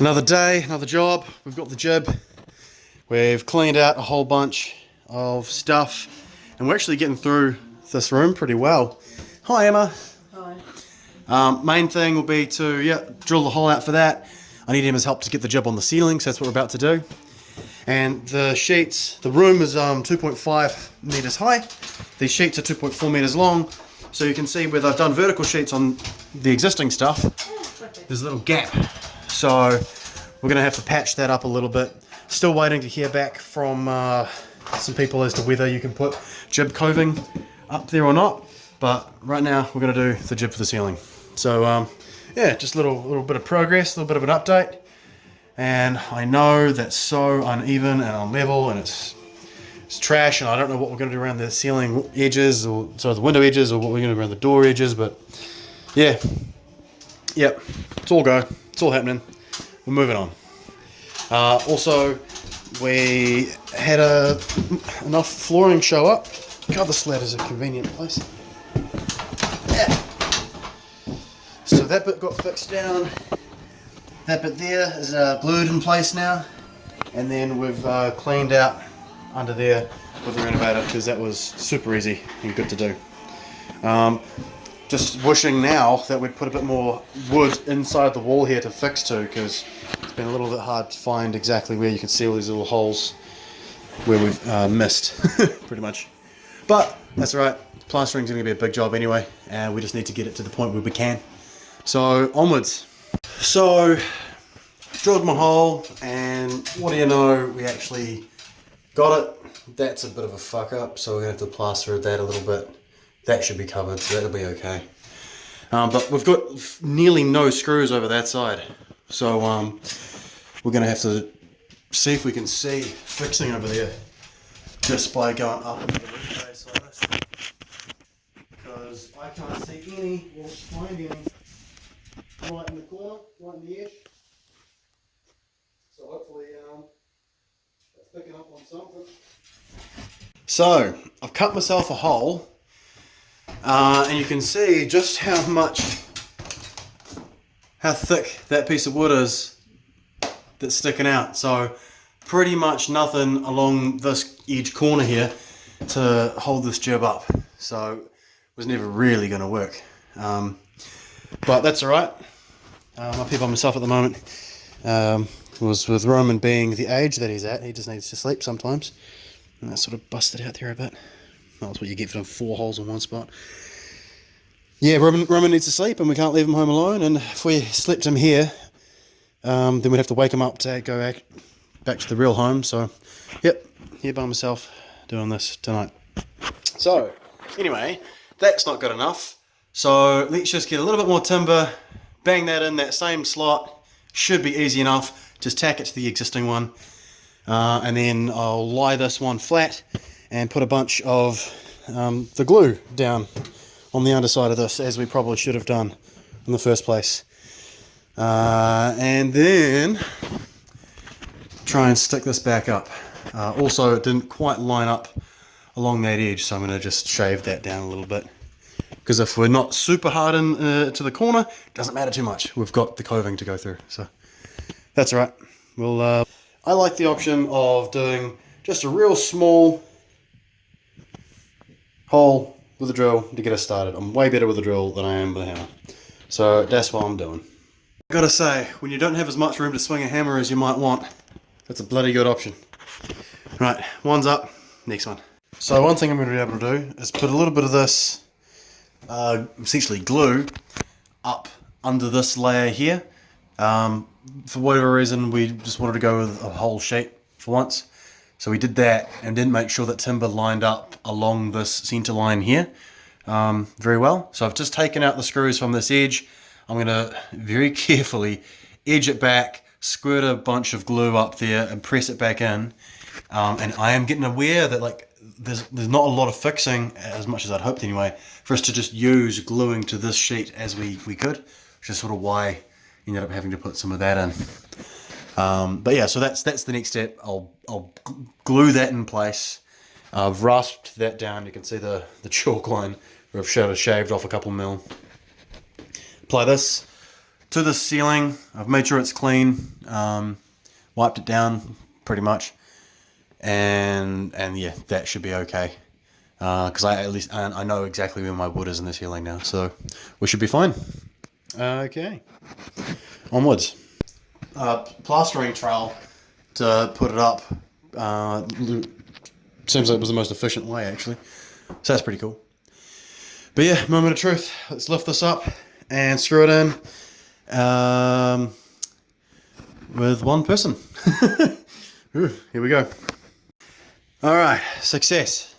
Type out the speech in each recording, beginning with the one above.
Another day, another job. We've got the jib. We've cleaned out a whole bunch of stuff, and we're actually getting through this room pretty well. Hi, Emma. Hi. Main thing will be to drill the hole out for that. I need Emma's help to get the jib on the ceiling, so that's what we're about to do. And the sheets, the room is 2.5 meters high. These sheets are 2.4 meters long. So you can see where they've done vertical sheets on the existing stuff, there's a little gap. So we're gonna have to patch that up a little bit. Still waiting to hear back from some people as to whether you can put jib coving up there or not. But right now we're gonna do the jib for the ceiling. So yeah, just a little bit of progress, a little bit of an update. And I know that's so uneven and unlevel, and it's trash, and I don't know what we're going to do around the ceiling edges, or sorry, the window edges, or what we're going to do around the door edges, but yeah, yep, it's all go, it's all happening, we're moving on. Also, we had enough flooring show up. God, the slat is a convenient place. Yeah. So that bit got fixed down. That bit there is glued in place now, and then we've cleaned out under there with the renovator because that was super easy and good to do. Just wishing now that we'd put a bit more wood inside the wall here to fix to, because it's been a little bit hard to find exactly where you can see all these little holes where we've missed pretty much. But that's alright, plastering's going to be a big job anyway, and we just need to get it to the point where we can. So onwards. So, drilled my hole, and what do you know, we actually got it. That's a bit of a fuck up, so we're going to have to plaster that a little bit. That should be covered, so that'll be okay. But we've got nearly no screws over that side, so we're going to have to see if we can see fixing over there just by going up into the roof base like this, because I can't see any or find any right in the corner, right in the edge. So hopefully it's picking up on something. So I've cut myself a hole, and you can see just how thick that piece of wood is that's sticking out. So pretty much nothing along this edge corner here to hold this jib up. So it was never really going to work. But that's alright. I'm up here by myself at the moment. Was with Roman being the age that he's at, he just needs to sleep sometimes. And that sort of busted out there a bit. That's what you get for 4 holes in one spot. Yeah, Roman needs to sleep, and we can't leave him home alone. And if we slept him here, then we'd have to wake him up to go back to the real home. So, yep, here by myself doing this tonight. So, anyway, that's not good enough. So let's just get a little bit more timber, bang that in that same slot. Should be easy enough. Just tack it to the existing one, and then I'll lie this one flat and put a bunch of the glue down on the underside of this, as we probably should have done in the first place, and then try and stick this back up. Also, it didn't quite line up along that edge, so I'm going to just shave that down a little bit, because if we're not super hard in to the corner, it doesn't matter too much. We've got the coving to go through, so that's all right. Well, I like the option of doing just a real small hole with a drill to get us started. I'm way better with a drill than I am with a hammer, so that's what I'm doing. Gotta say, when you don't have as much room to swing a hammer as you might want, that's a bloody good option. Right, one's up, next one. So one thing I'm going to be able to do is put a little bit of this essentially glue up under this layer here. For whatever reason, we just wanted to go with a whole sheet for once, so we did that and didn't make sure that timber lined up along this center line here very well. So I've just taken out the screws from this edge. I'm going to very carefully edge it back, squirt a bunch of glue up there and press it back in, and I am getting aware that like there's not a lot of fixing, as much as I'd hoped anyway, for us to just use gluing to this sheet as we could, which is sort of why I ended up having to put some of that in. But yeah, so that's the next step. I'll glue that in place. I've rasped that down. You can see the chalk line where I've shaved off a couple mil. Apply this. to the ceiling. I've made sure it's clean, wiped it down pretty much, and yeah, that should be okay. Because I know exactly where my wood is in the ceiling now, so we should be fine. Okay, onwards. Plastering trowel to put it up. Seems like it was the most efficient way, actually. So that's pretty cool. But yeah, moment of truth. Let's lift this up and screw it in with one person. Ooh, here we go. All right, success.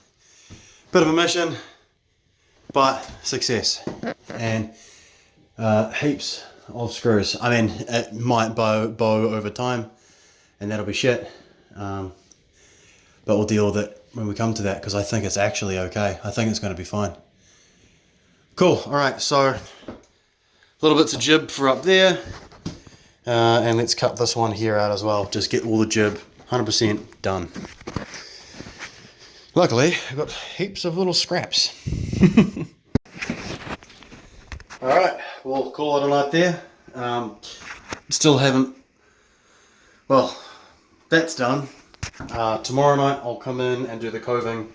Bit of a mission, but success. And heaps of screws. I mean, it might bow over time, and that'll be shit. But we'll deal with it when we come to that, because I think it's actually okay. I think it's going to be fine. Cool. All right, so little bits of jib for up there, and let's cut this one here out as well. Just get all the jib 100% done. Luckily, I've got heaps of little scraps. All right, we'll call it a night there. Still haven't. Well, that's done. Tomorrow night I'll come in and do the coving.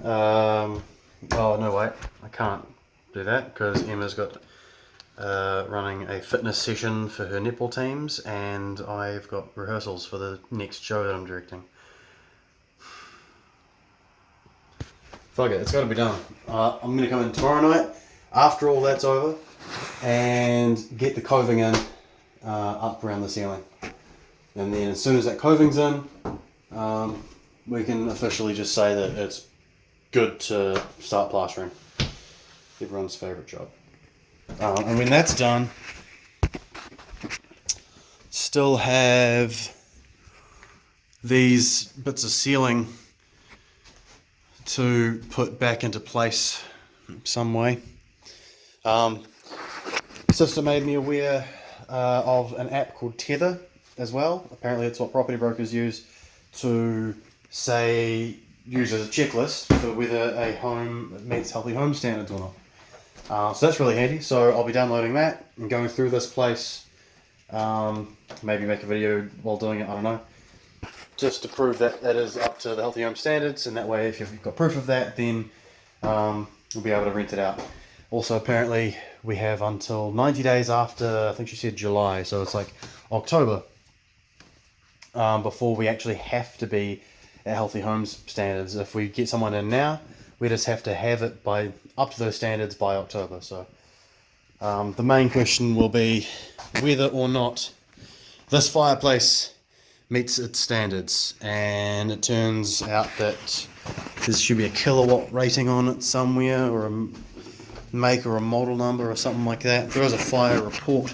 Oh no, wait, I can't do that because Emma's got running a fitness session for her netball teams, and I've got rehearsals for the next show that I'm directing. Fuck it, it's got to be done. I'm going to come in tomorrow night after all that's over and get the coving in up around the ceiling. And then as soon as that coving's in, we can officially just say that it's good to start plastering. Everyone's favourite job. And when that's done, still have these bits of ceiling to put back into place some way. Sister made me aware of an app called Tether as well. Apparently it's what property brokers use to use as a checklist for whether a home meets healthy home standards or not. So that's really handy. So I'll be downloading that and going through this place. Maybe make a video while doing it, I don't know. Just to prove that that is up to the healthy home standards, and that way if you've got proof of that, then you'll be able to rent it out. Also, apparently we have until 90 days after, I think she said July, so it's like October, before we actually have to be at healthy homes standards. If we get someone in now, we just have to have it by up to those standards by October. So the main question will be whether or not this fireplace meets its standards, and it turns out that there should be a kilowatt rating on it somewhere, or a make or a model number or something like that. There was a fire report.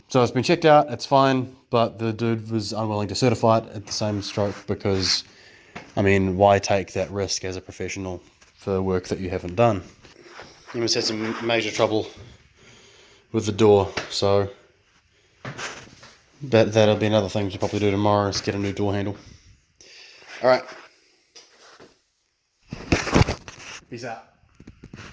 So it's been checked out, it's fine, but the dude was unwilling to certify it at the same stroke because, I mean, why take that risk as a professional for work that you haven't done? You must have some major trouble with the door, so that'll be another thing to probably do tomorrow, is get a new door handle. Alright. Peace out.